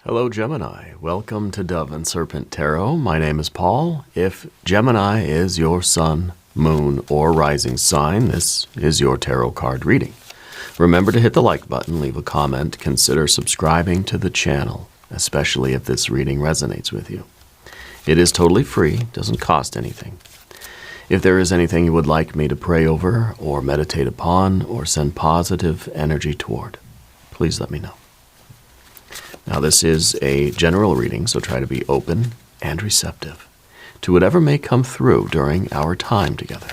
Hello, Gemini. Welcome to Dove and Serpent Tarot. My name is Paul. If Gemini is your sun, moon, or rising sign, this is your tarot card reading. Remember to hit the like button, leave a comment, consider subscribing to the channel, especially if this reading resonates with you. It is totally free, doesn't cost anything. If there is anything you would like me to pray over or meditate upon or send positive energy toward, please let me know. Now, this is a general reading, so try to be open and receptive to whatever may come through during our time together.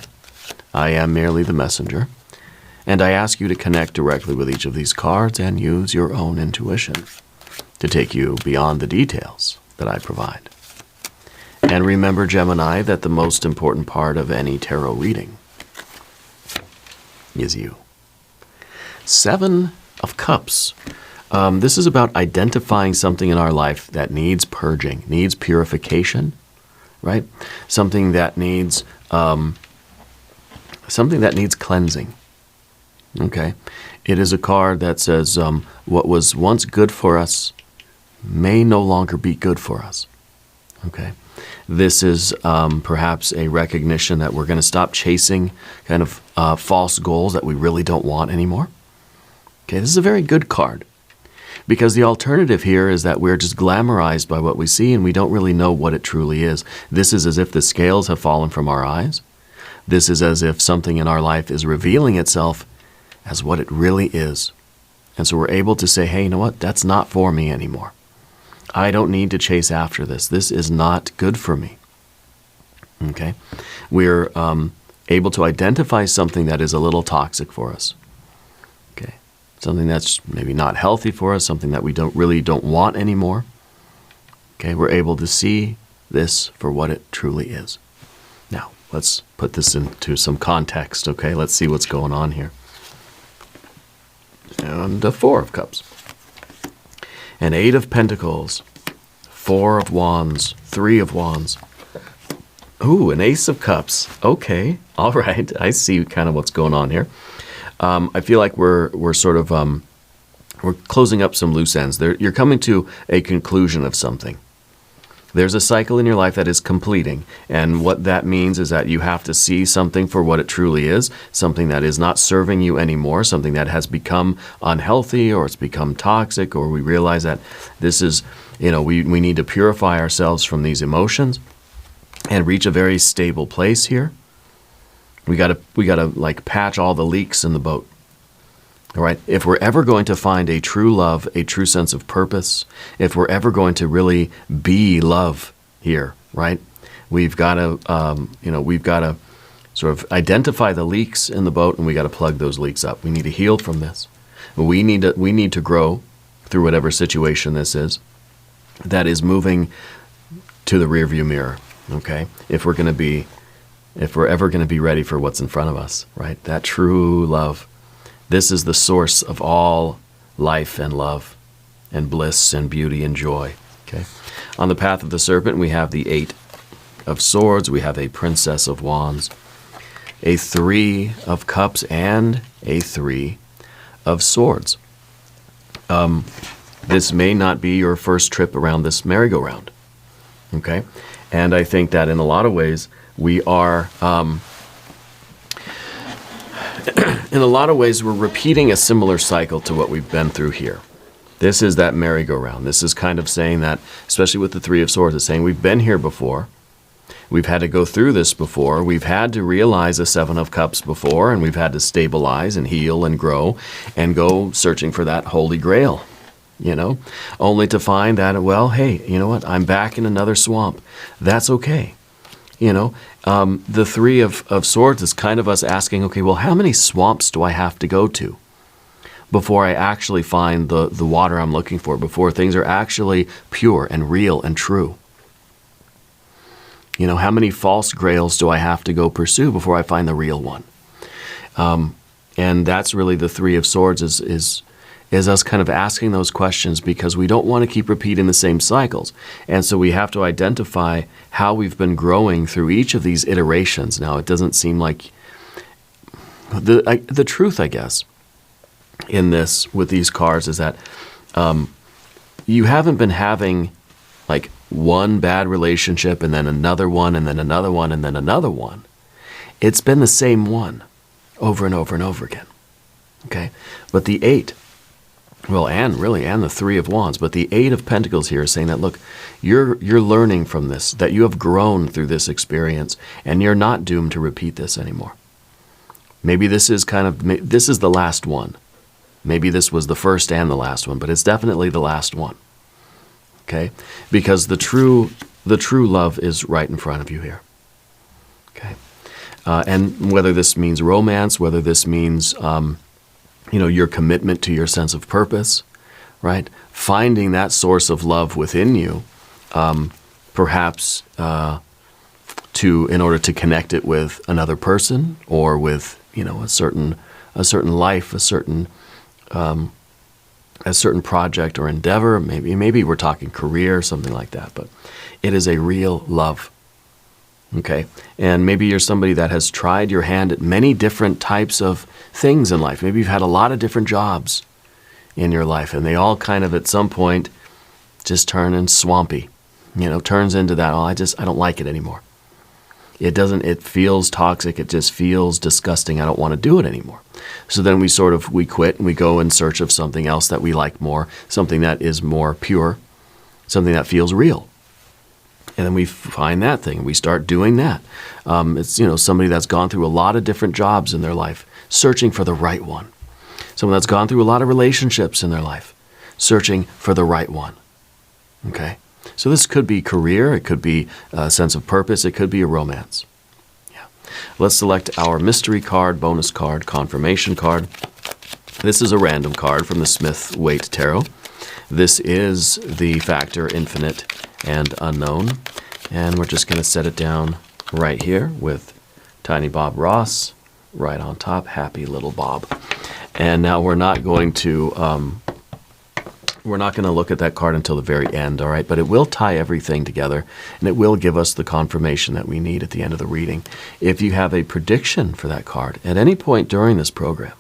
I am merely the messenger, and I ask you to connect directly with each of these cards and use your own intuition to take you beyond the details that I provide. And remember, Gemini, that the most important part of any tarot reading is you. 7 of Cups. This is about identifying something in our life that needs purging, needs purification, right? Something that needs cleansing. Okay, it is a card that says what was once good for us may no longer be good for us. Okay, this is perhaps a recognition that we're going to stop chasing kind of false goals that we really don't want anymore. Okay, this is a very good card. Because the alternative here is that we're just glamorized by what we see and we don't really know what it truly is. This is as if the scales have fallen from our eyes. This is as if something in our life is revealing itself as what it really is. And so we're able to say, hey, you know what? That's not for me anymore. I don't need to chase after this. This is not good for me. Okay? We're able to identify something that is a little toxic for us. Okay? Something that's maybe not healthy for us, something that we don't want anymore. Okay, we're able to see this for what it truly is. Now, let's put this into some context, okay? Let's see what's going on here. And a 4 of Cups. An 8 of Pentacles. 4 of Wands. 3 of Wands. Ooh, an Ace of Cups. Okay, all right. I see kind of what's going on here. I feel like we're sort of we're closing up some loose ends. You're coming to a conclusion of something. There's a cycle in your life that is completing, and what that means is that you have to see something for what it truly is, something that is not serving you anymore, something that has become unhealthy or it's become toxic, or we realize that this is, we need to purify ourselves from these emotions and reach a very stable place here. We gotta like patch all the leaks in the boat. All right. If we're ever going to find a true love, a true sense of purpose, if we're ever going to really be love here, right? We've got to sort of identify the leaks in the boat, and we got to plug those leaks up. We need to heal from this. We need to grow through whatever situation this is that is moving to the rearview mirror. Okay. If we're ever going to be ready for what's in front of us, right? That true love. This is the source of all life and love and bliss and beauty and joy, okay? On the path of the serpent, we have the 8 of Swords. We have a Princess of Wands, a 3 of Cups, and a 3 of Swords. This may not be your first trip around this merry-go-round, okay? And I think that in a lot of ways, we are, in a lot of ways, we're repeating a similar cycle to what we've been through here. This is that merry-go-round. This is kind of saying that, especially with the 3 of Swords, it's saying we've been here before. We've had to go through this before. We've had to realize a 7 of Cups before, and we've had to stabilize and heal and grow and go searching for that holy grail, only to find that, well, hey, you know what? I'm back in another swamp. That's okay. The 3 of Swords is kind of us asking, okay, well, how many swamps do I have to go to before I actually find the water I'm looking for, before things are actually pure and real and true? How many false grails do I have to go pursue before I find the real one? And that's really the 3 of Swords is us kind of asking those questions because we don't want to keep repeating the same cycles. And so we have to identify how we've been growing through each of these iterations. Now, it doesn't seem like the truth, I guess, in this with these cards is that you haven't been having like one bad relationship and then another one and then another one and then another one. It's been the same one over and over and over again. Okay? But the 8, well, and the 3 of Wands, but the 8 of Pentacles here is saying that, look, you're learning from this, that you have grown through this experience, and you're not doomed to repeat this anymore. Maybe this is this is the last one. Maybe this was the first and the last one, but it's definitely the last one. Okay? Because the true love is right in front of you here. Okay? And whether this means romance, whether this means your commitment to your sense of purpose, right? Finding that source of love within you, perhaps in order to connect it with another person or with a certain life, a certain project or endeavor. Maybe we're talking career, something like that. But it is a real love. Okay, and maybe you're somebody that has tried your hand at many different types of things in life. Maybe you've had a lot of different jobs in your life, and they all kind of at some point just turn in swampy. Turns into that, I don't like it anymore. It feels toxic, it just feels disgusting, I don't want to do it anymore. So then we quit and we go in search of something else that we like more, something that is more pure, something that feels real. And then we find that thing. We start doing that. It's somebody that's gone through a lot of different jobs in their life, searching for the right one. Someone that's gone through a lot of relationships in their life, searching for the right one. Okay? So this could be career. It could be a sense of purpose. It could be a romance. Yeah. Let's select our mystery card, bonus card, confirmation card. This is a random card from the Smith-Waite Tarot. This is the factor infinite and unknown. And we're just going to set it down right here with Tiny Bob Ross right on top. Happy little Bob. And now we're not going to look at that card until the very end, all right? But it will tie everything together, and it will give us the confirmation that we need at the end of the reading. If you have a prediction for that card at any point during this program,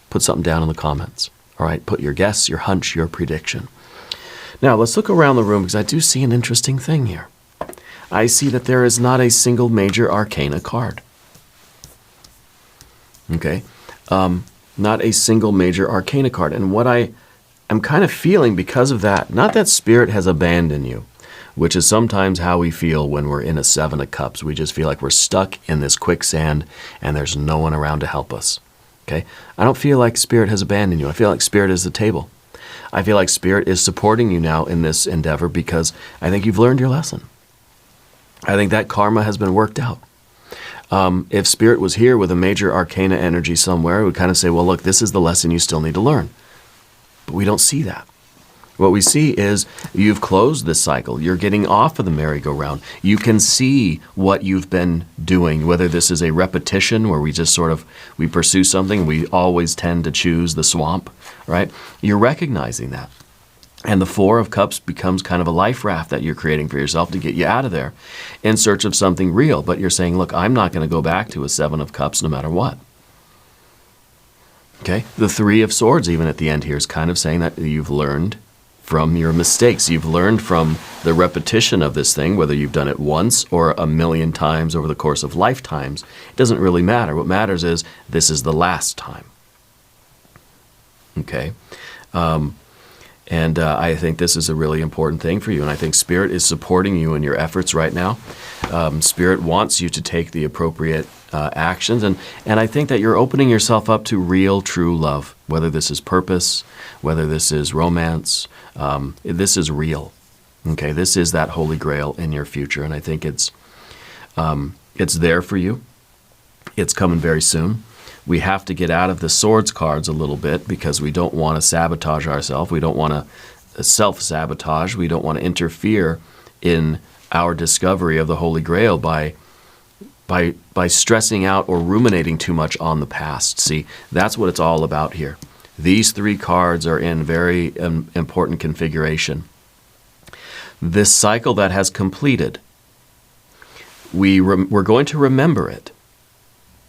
put something down in the comments, all right? Put your guess, your hunch, your prediction. Now, let's look around the room because I do see an interesting thing here. I see that there is not a single major arcana card. Okay? Not a single major arcana card. And what I'm kind of feeling because of that, not that Spirit has abandoned you, which is sometimes how we feel when we're in a 7 of Cups. We just feel like we're stuck in this quicksand and there's no one around to help us. Okay? I don't feel like Spirit has abandoned you. I feel like Spirit is the table. I feel like Spirit is supporting you now in this endeavor because I think you've learned your lesson. I think that karma has been worked out. If Spirit was here with a major arcana energy somewhere, it would kind of say, well, look, this is the lesson you still need to learn. But we don't see that. What we see is you've closed this cycle. You're getting off of the merry-go-round. You can see what you've been doing, whether this is a repetition where we just we pursue something, we always tend to choose the swamp, right? You're recognizing that. And the 4 of Cups becomes kind of a life raft that you're creating for yourself to get you out of there in search of something real. But you're saying, look, I'm not going to go back to a 7 of Cups no matter what. Okay? The 3 of Swords, even at the end here, is kind of saying that you've learned from your mistakes. You've learned from the repetition of this thing, whether you've done it once or a million times over the course of lifetimes. It doesn't really matter. What matters is this is the last time. Okay? I think this is a really important thing for you, and I think Spirit is supporting you in your efforts right now. Spirit wants you to take the appropriate actions, and I think that you're opening yourself up to real, true love, whether this is purpose, whether this is romance. This is real. Okay, this is that holy grail in your future, and I think it's there for you. It's coming very soon. We have to get out of the Swords cards a little bit because we don't want to sabotage ourselves. We don't want to self-sabotage. We don't want to interfere in our discovery of the Holy Grail by stressing out or ruminating too much on the past. See, that's what it's all about here. These 3 cards are in very important configuration. This cycle that has completed, we're going to remember it,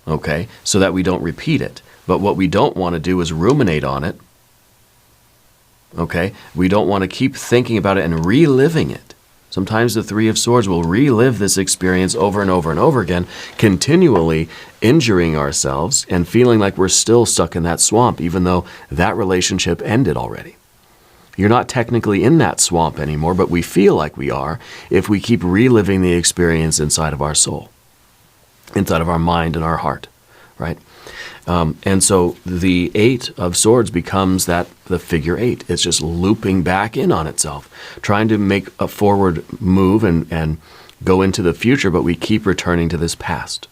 okay, so that we don't repeat it. But what we don't want to do is ruminate on it Okay? We don't want to keep thinking about it and reliving it. Sometimes the Three of Swords will relive this experience over and over and over again, continually injuring ourselves and feeling like we're still stuck in that swamp, even though that relationship ended already. You're not technically in that swamp anymore, but we feel like we are if we keep reliving the experience inside of our soul, inside of our mind and our heart, right? And so the Eight of Swords becomes the figure eight. It's just looping back in on itself, trying to make a forward move and go into the future, but we keep returning to this past.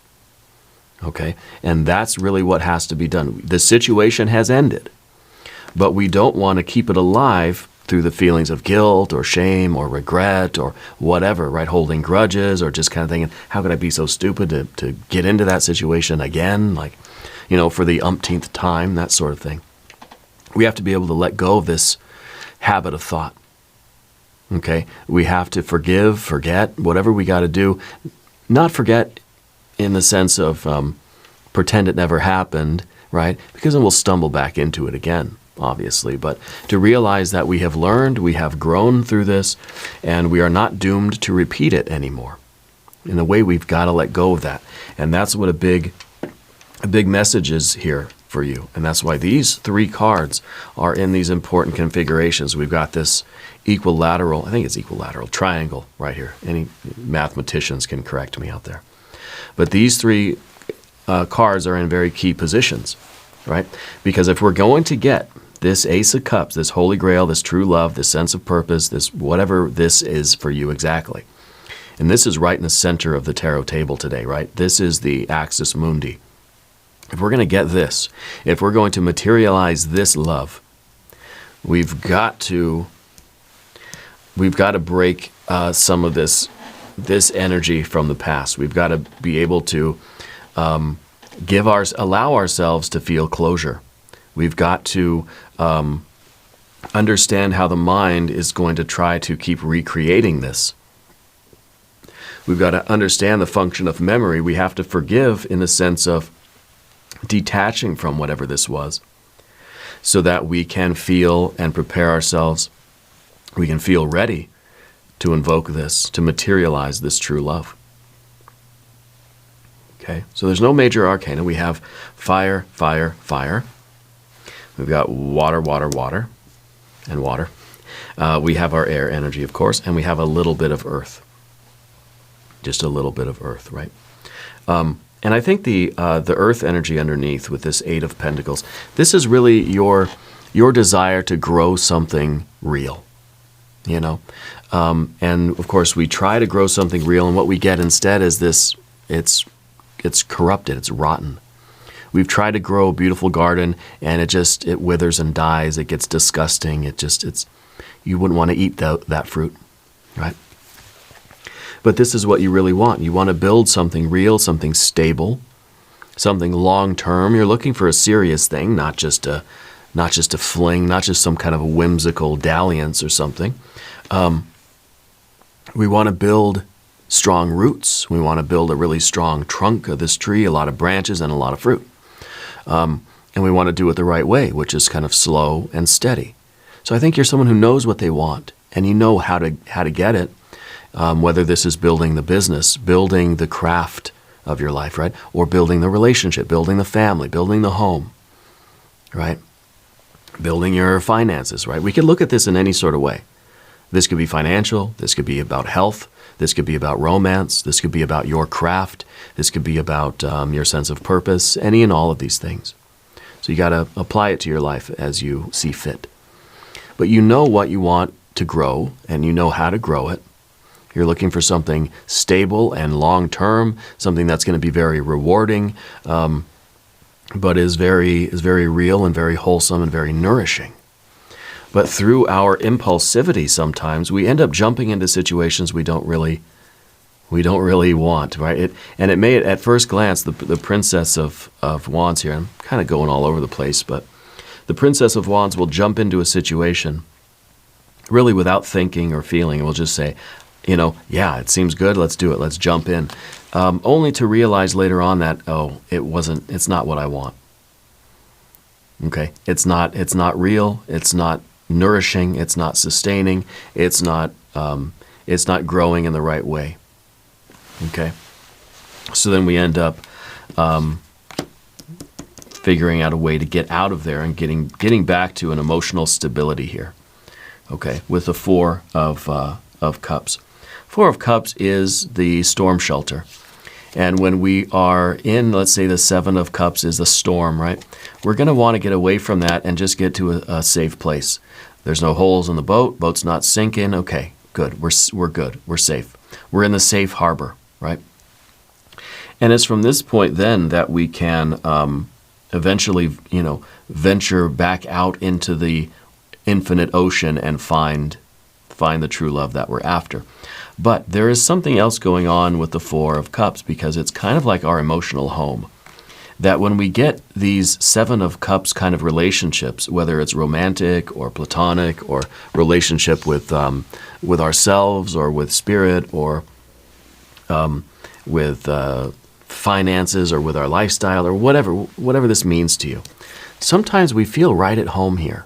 Okay? And that's really what has to be done. The situation has ended, but we don't want to keep it alive through the feelings of guilt or shame or regret or whatever, right? Holding grudges or just kind of thinking, how could I be so stupid to get into that situation again? Like, for the umpteenth time, that sort of thing. We have to be able to let go of this habit of thought. Okay? We have to forgive, forget, whatever we got to do. Not forget in the sense of pretend it never happened, right? Because then we'll stumble back into it again, obviously. But to realize that we have learned, we have grown through this, and we are not doomed to repeat it anymore. In a way, we've got to let go of that. And that's what a big message is here for you. And that's why these three cards are in these important configurations. We've got this equilateral, I think it's equilateral, triangle right here. Any mathematicians can correct me out there. But these three cards are in very key positions, right? Because if we're going to get this Ace of Cups, this Holy Grail, this true love, this sense of purpose, this whatever this is for you exactly, and this is right in the center of the tarot table today, right? This is the Axis Mundi. If we're going to get this, if we're going to materialize this love, we've got to break some of this energy from the past. We've got to be able to allow ourselves to feel closure. We've got to understand how the mind is going to try to keep recreating this. We've got to understand the function of memory. We have to forgive in the sense of detaching from whatever this was so that we can feel and prepare ourselves. We can feel ready to invoke this, to materialize this true love. Okay, so there's no major arcana. We have fire, fire, fire. We've got water, water, water, and water. We have our air energy, of course, and we have a little bit of earth. Just a little bit of earth, right? And I think the earth energy underneath with this Eight of Pentacles, this is really your desire to grow something real, And of course, we try to grow something real, and what we get instead is this, it's corrupted, it's rotten. We've tried to grow a beautiful garden, and it withers and dies, it gets disgusting, you wouldn't want to eat that fruit, right? But this is what you really want. You want to build something real, something stable, something long-term. You're looking for a serious thing, not just a fling, not just some kind of a whimsical dalliance or something. We want to build strong roots. We want to build a really strong trunk of this tree, a lot of branches and a lot of fruit. And we want to do it the right way, which is kind of slow and steady. So I think you're someone who knows what they want, and you know how to get it. Whether this is building the business, building the craft of your life, right? Or building the relationship, building the family, building the home, right? Building your finances, right? We can look at this in any sort of way. This could be financial. This could be about health. This could be about romance. This could be about your craft. This could be about your sense of purpose, any and all of these things. So you got to apply it to your life as you see fit. But you know what you want to grow, and you know how to grow it. You're looking for something stable and long-term, something that's going to be very rewarding, but is very real and very wholesome and very nourishing. But through our impulsivity, sometimes we end up jumping into situations we don't really want, right? And it may, at first glance, the Princess of Wands here, I'm kind of going all over the place, but the Princess of Wands will jump into a situation really without thinking or feeling, and will just say, yeah, it seems good, let's do it, let's jump in. Only to realize later on that, it's not what I want. Okay? It's not real, it's not nourishing, it's not sustaining, it's not growing in the right way. Okay? So then we end up figuring out a way to get out of there and getting back to an emotional stability here. Okay, with the Four of Cups. Four of Cups is the storm shelter. And when we are in, let's say the Seven of Cups is the storm, right? We're going to want to get away from that and just get to a safe place. There's no holes in the boat. Boat's not sinking. Okay, good. We're good. We're safe. We're in the safe harbor, right? And it's from this point then that we can eventually, venture back out into the infinite ocean and find the true love that we're after. But there is something else going on with the Four of Cups, because it's kind of like our emotional home. That when we get these Seven of Cups kind of relationships, whether it's romantic or platonic or relationship with ourselves or with spirit or with finances or with our lifestyle or whatever this means to you, sometimes we feel right at home here.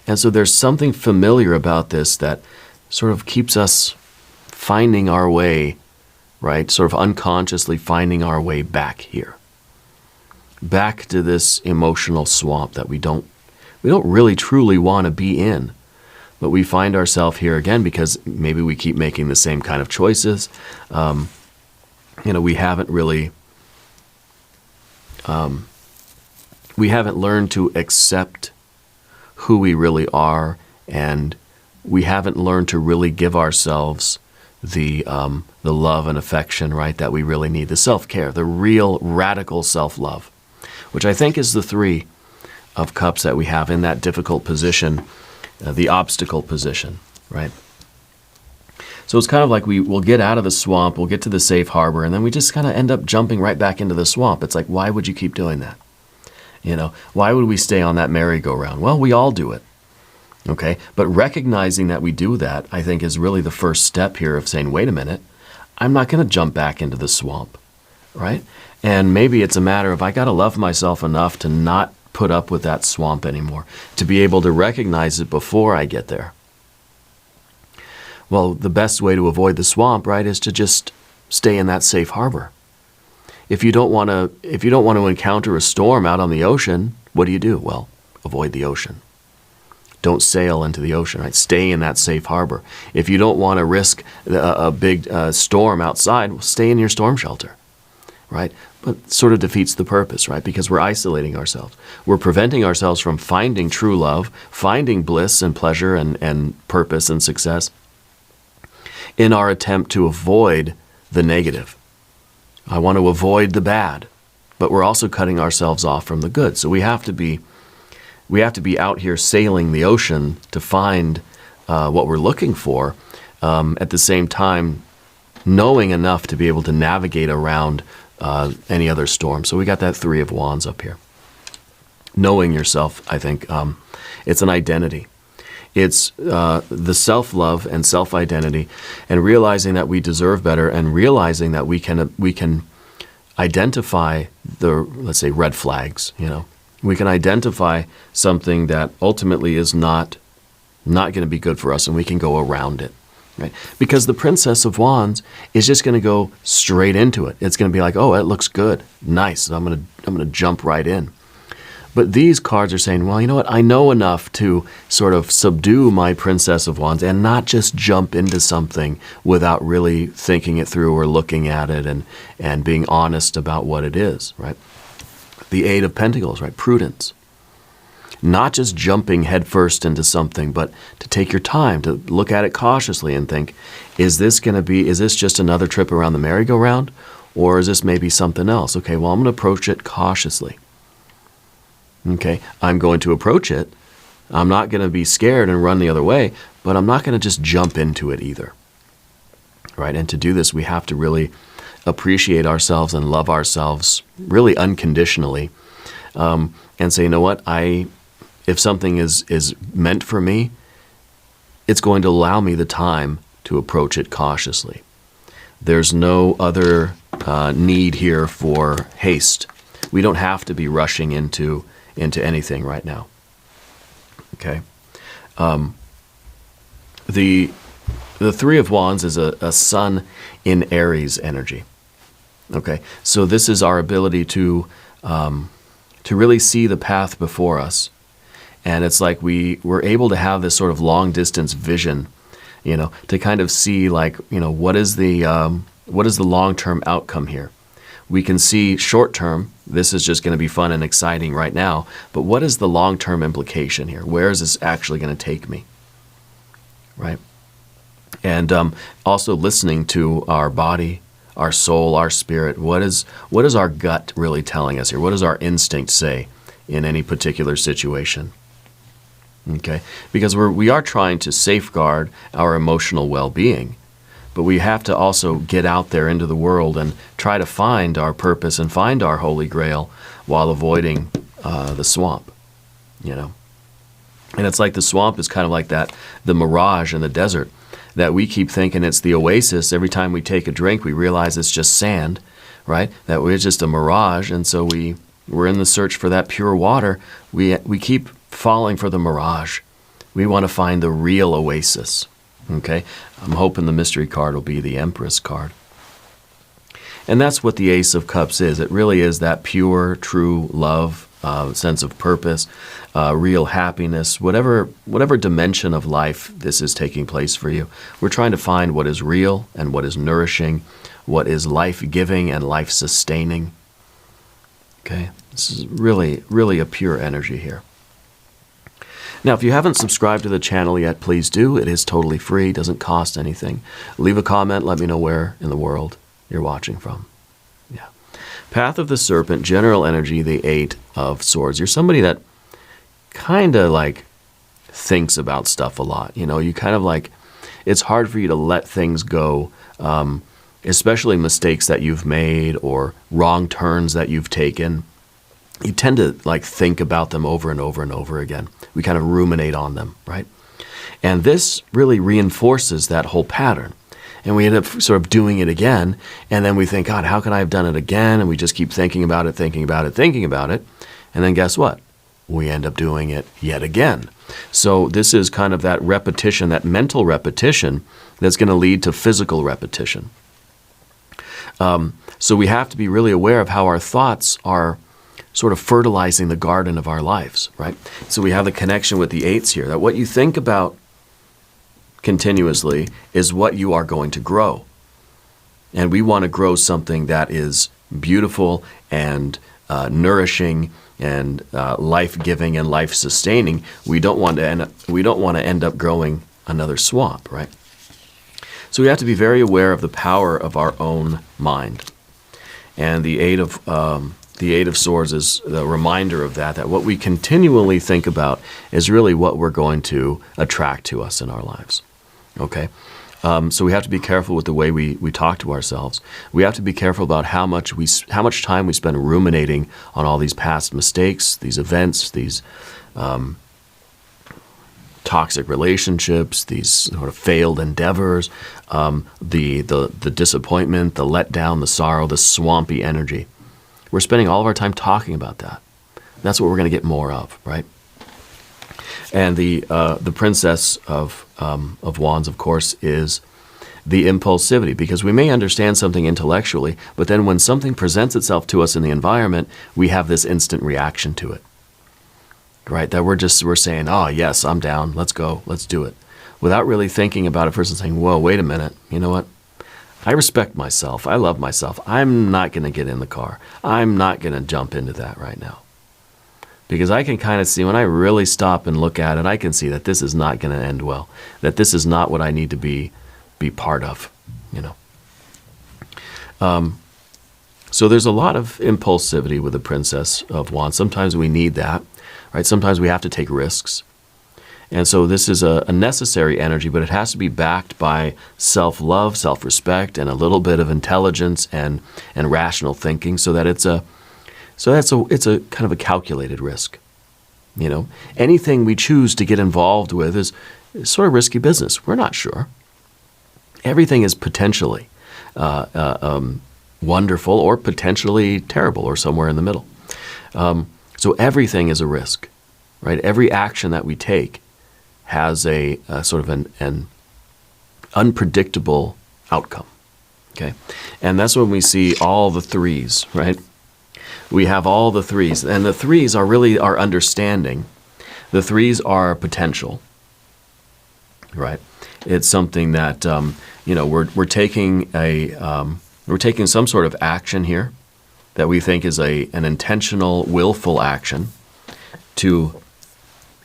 And so there's something familiar about this that sort of keeps us finding our way, right? Sort of unconsciously finding our way back here. Back to this emotional swamp that we don't really truly want to be in. But we find ourselves here again because maybe we keep making the same kind of choices. We haven't really, we haven't learned to accept who we really are, and we haven't learned to really give ourselves the love and affection, right, that we really need, the self-care, the real radical self-love, which I think is the Three of Cups that we have in that difficult position, the obstacle position, right? So it's kind of like we'll get out of the swamp, we'll get to the safe harbor, and then we just kind of end up jumping right back into the swamp. It's like, why would you keep doing that? Why would we stay on that merry-go-round? Well, we all do it. Okay, but recognizing that we do that, I think, is really the first step here of saying, wait a minute, I'm not going to jump back into the swamp, right? And maybe it's a matter of I got to love myself enough to not put up with that swamp anymore, to be able to recognize it before I get there. Well, the best way to avoid the swamp, right, is to just stay in that safe harbor. If you don't want to encounter a storm out on the ocean, what do? Well, avoid the ocean. Don't sail into the ocean, right? Stay in that safe harbor. If you don't want to risk a big storm outside, well, stay in your storm shelter, right? But sort of defeats the purpose, right? Because we're isolating ourselves. We're preventing ourselves from finding true love, finding bliss and pleasure and purpose and success in our attempt to avoid the negative. I want to avoid the bad, but we're also cutting ourselves off from the good. So we have to be out here sailing the ocean to find what we're looking for, at the same time knowing enough to be able to navigate around any other storm. So we got that Three of Wands up here. Knowing yourself, I think, it's an identity. It's the self-love and self-identity, and realizing that we deserve better, and realizing that we can identify the, let's say, red flags. We can identify something that ultimately is not going to be good for us, and we can go around it, right? Because the Princess of Wands is just going to go straight into it. It's going to be like, oh, it looks good, nice. I'm going to jump right in. But these cards are saying, well, you know what? I know enough to sort of subdue my Princess of Wands and not just jump into something without really thinking it through or looking at it and being honest about what it is, right? The Eight of Pentacles, right? Prudence. Not just jumping headfirst into something, but to take your time, to look at it cautiously and think, is this just another trip around the merry-go-round? Or is this maybe something else? Okay, well, I'm going to approach it cautiously. Okay, I'm going to approach it. I'm not going to be scared and run the other way, but I'm not going to just jump into it either. Right? And to do this, we have to really appreciate ourselves and love ourselves really unconditionally, and say, you know what, if something is meant for me, it's going to allow me the time to approach it cautiously. There's no other need here for haste. We don't have to be rushing into anything right now. Okay? The Three of Wands is a sun in Aries energy. Okay, so this is our ability to really see the path before us, and it's like we're able to have this sort of long distance vision, to kind of see like what is the long term outcome here. We can see short term, this is just going to be fun and exciting right now, but what is the long term implication here? Where is this actually going to take me? Right? And also listening to our body, our soul, our spirit. What is our gut really telling us here? What does our instinct say in any particular situation? Okay, because we are trying to safeguard our emotional well-being, but we have to also get out there into the world and try to find our purpose and find our holy grail while avoiding the swamp. And it's like the swamp is kind of like the mirage in the desert, that we keep thinking it's the oasis. Every time we take a drink, we realize it's just sand, right? That we're just a mirage, and so we're in the search for that pure water. We keep falling for the mirage. We want to find the real oasis, okay? I'm hoping the mystery card will be the Empress card. And that's what the Ace of Cups is. It really is that pure, true love, sense of purpose, real happiness, whatever dimension of life this is taking place for you. We're trying to find what is real and what is nourishing, what is life-giving and life-sustaining. Okay, this is really, really a pure energy here. Now, if you haven't subscribed to the channel yet, please do. It is totally free, doesn't cost anything. Leave a comment, let me know where in the world you're watching from. Yeah. Path of the Serpent, general energy, the Eight of Swords. You're somebody that kind of like thinks about stuff a lot. You kind of like, it's hard for you to let things go, especially mistakes that you've made or wrong turns that you've taken. You tend to like think about them over and over and over again. We kind of ruminate on them, right? And this really reinforces that whole pattern. And we end up sort of doing it again, and then we think, God, how could I have done it again? And we just keep thinking about it, thinking about it, thinking about it. And then guess what? We end up doing it yet again. So this is kind of that repetition, that mental repetition that's going to lead to physical repetition. So we have to be really aware of how our thoughts are sort of fertilizing the garden of our lives, right? So we have the connection with the eights here, that what you think about continuously is what you are going to grow. And we want to grow something that is beautiful and nourishing and life-giving and life-sustaining. We don't want to end up growing another swamp, right? So we have to be very aware of the power of our own mind. And the Eight of Swords is the reminder of that what we continually think about is really what we're going to attract to us in our lives. Okay? So we have to be careful with the way we talk to ourselves. We have to be careful about how much time we spend ruminating on all these past mistakes, these events, these toxic relationships, these sort of failed endeavors, the disappointment, the letdown, the sorrow, the swampy energy. We're spending all of our time talking about that. That's what we're going to get more of, right? And the Princess of Wands, of course, is the impulsivity, because we may understand something intellectually, but then when something presents itself to us in the environment, we have this instant reaction to it, right? That we're saying, oh, yes, I'm down. Let's go. Let's do it. Without really thinking about it first and saying, whoa, wait a minute. You know what? I respect myself. I love myself. I'm not going to get in the car. I'm not going to jump into that right now. Because I can kind of see, when I really stop and look at it, I can see that this is not going to end well. That this is not what I need to be part of, So there's a lot of impulsivity with the Princess of Wands. Sometimes we need that, right? Sometimes we have to take risks. And so this is a necessary energy, but it has to be backed by self-love, self-respect, and a little bit of intelligence and rational thinking, so that it's a kind of a calculated risk. Anything we choose to get involved with is sort of risky business. We're not sure. Everything is potentially wonderful or potentially terrible or somewhere in the middle. So everything is a risk, right? Every action that we take, has a sort of an unpredictable outcome. Okay, and that's when we see all the threes, right? We have all the threes, and the threes are really our understanding. The threes are potential, right? It's something that we're taking we're taking some sort of action here that we think is an intentional, willful action to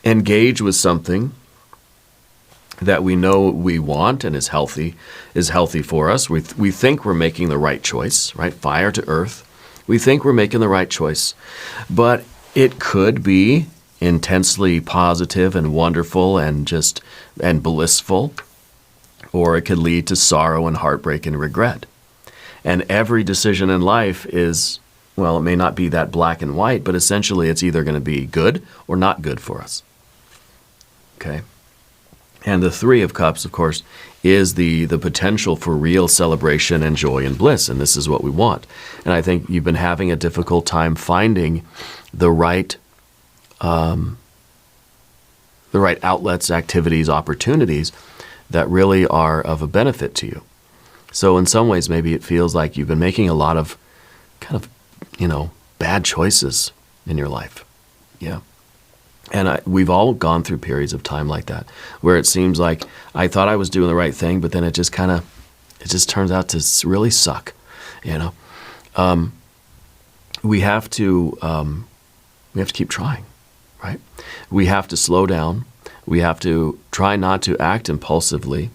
engage with something that we know we want and is healthy for us. We think we're making the right choice, right? Fire to earth. We think we're making the right choice, but it could be intensely positive and wonderful and blissful, or it could lead to sorrow and heartbreak and regret. And every decision in life is, well, it may not be that black and white, but essentially it's either going to be good or not good for us. Okay? And the Three of Cups, of course, is the potential for real celebration and joy and bliss, and this is what we want. And I think you've been having a difficult time finding the right outlets, activities, opportunities that really are of a benefit to you. So in some ways, maybe it feels like you've been making a lot of kind of, bad choices in your life. Yeah. And we've all gone through periods of time like that, where it seems like I thought I was doing the right thing, but then it just turns out to really suck, We have to keep trying, right? We have to slow down. We have to try not to act impulsively.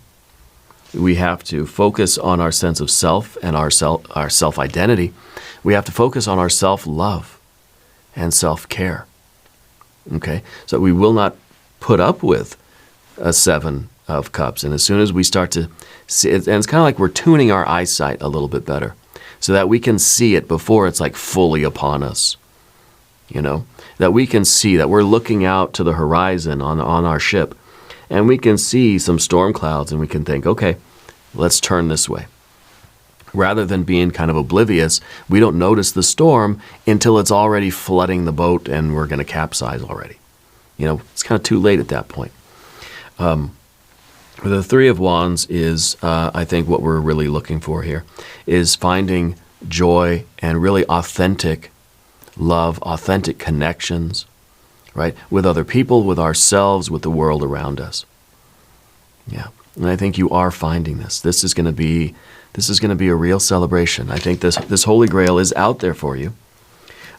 We have to focus on our sense of self and our self-identity. We have to focus on our self-love and self-care. Okay, so we will not put up with a Seven of Cups. And as soon as we start to see it, and it's kind of like we're tuning our eyesight a little bit better so that we can see it before it's like fully upon us. That we can see that we're looking out to the horizon on our ship, and we can see some storm clouds, and we can think, okay, let's turn this way. Rather than being kind of oblivious, we don't notice the storm until it's already flooding the boat and we're going to capsize already. It's kind of too late at that point. The Three of Wands is, I think, what we're really looking for here, is finding joy and really authentic love, authentic connections, right, with other people, with ourselves, with the world around us. Yeah, and I think you are finding this. This is going to be a real celebration. I think this Holy Grail is out there for you.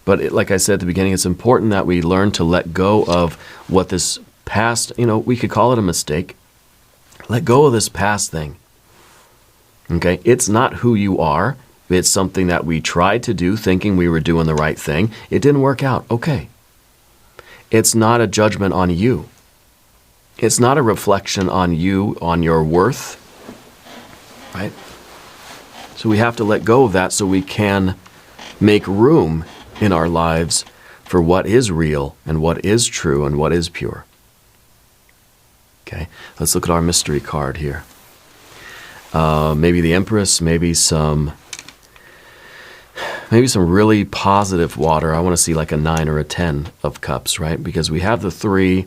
But like I said at the beginning, it's important that we learn to let go of what this past, we could call it a mistake. Let go of this past thing. Okay? It's not who you are. It's something that we tried to do thinking we were doing the right thing. It didn't work out. Okay. It's not a judgment on you. It's not a reflection on you, on your worth. Right? So we have to let go of that so we can make room in our lives for what is real and what is true and what is pure. Okay, let's look at our mystery card here. Maybe the Empress, maybe some really positive water. I want to see like a 9 or a 10 of cups, right? Because we have the 3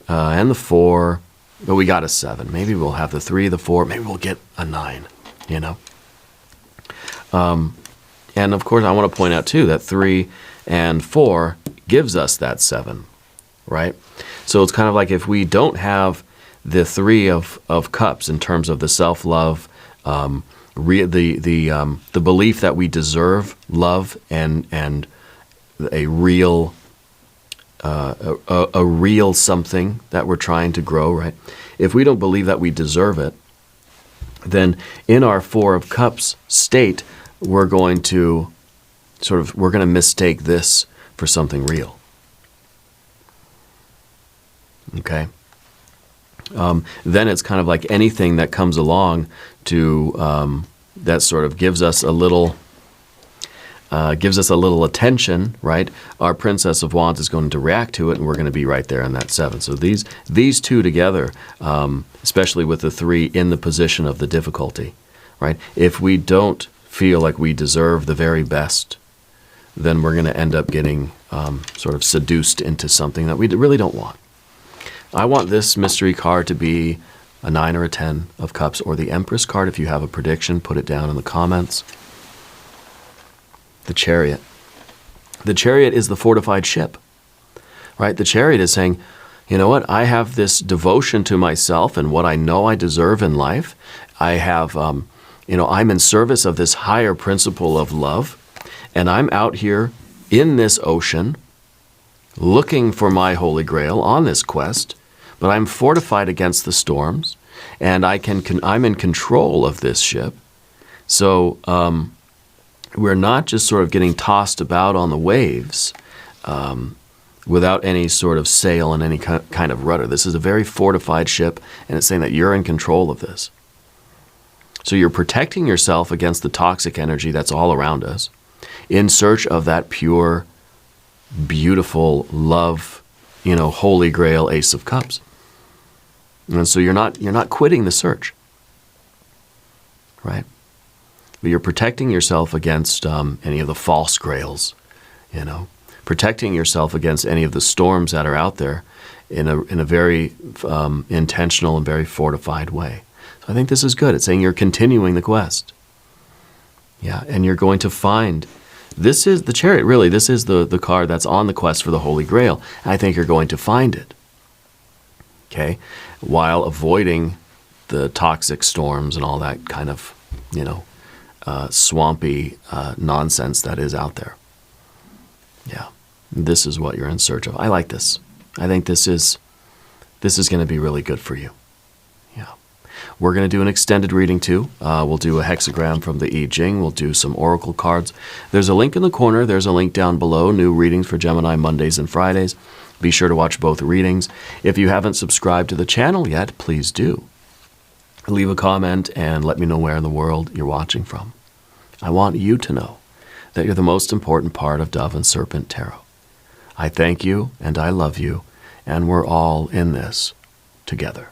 and the 4, but we got a 7. Maybe we'll have the 3, the 4, maybe we'll get a 9, And of course, I want to point out too that 3 and 4 gives us that 7, right? So it's kind of like if we don't have the 3 of cups in terms of the self-love, the belief that we deserve love and a real something that we're trying to grow, right? If we don't believe that we deserve it, then in our 4 of cups state, we're going to mistake this for something real. Okay? Then it's kind of like anything that comes along to that sort of gives us a little attention, right? Our Princess of Wands is going to react to it, and we're going to be right there in that 7. So these two together, especially with the 3 in the position of the difficulty, right? If we don't feel like we deserve the very best, then we're going to end up getting sort of seduced into something that we really don't want. I want this mystery card to be a 9 or a 10 of cups, or the Empress card. If you have a prediction, put it down in the comments. The Chariot. The Chariot is the fortified ship, right? The Chariot is saying, you know what? I have this devotion to myself and what I know I deserve in life. I have, I'm in service of this higher principle of love, and I'm out here in this ocean looking for my Holy Grail on this quest, but I'm fortified against the storms, and I'm in control of this ship. So we're not just sort of getting tossed about on the waves without any sort of sail and any kind of rudder. This is a very fortified ship, and it's saying that you're in control of this. So you're protecting yourself against the toxic energy that's all around us in search of that pure, beautiful love, Holy Grail Ace of Cups. And so you're not quitting the search, right? But you're protecting yourself against any of the false grails, protecting yourself against any of the storms that are out there in a very intentional and very fortified way. So I think this is good. It's saying you're continuing the quest. Yeah, and you're going to find, this is the Chariot, really, this is the card that's on the quest for the Holy Grail. I think you're going to find it, okay, while avoiding the toxic storms and all that kind of, swampy nonsense that is out there. Yeah, this is what you're in search of. I like this. I think this is going to be really good for you. Yeah. We're going to do an extended reading too. We'll do a hexagram from the Jing. We'll do some oracle cards. There's a link in the corner. There's a link down below. New readings for Gemini Mondays and Fridays. Be sure to watch both readings. If you haven't subscribed to the channel yet, please do. Leave a comment and let me know where in the world you're watching from. I want you to know that you're the most important part of Dove and Serpent Tarot. I thank you and I love you, and we're all in this together.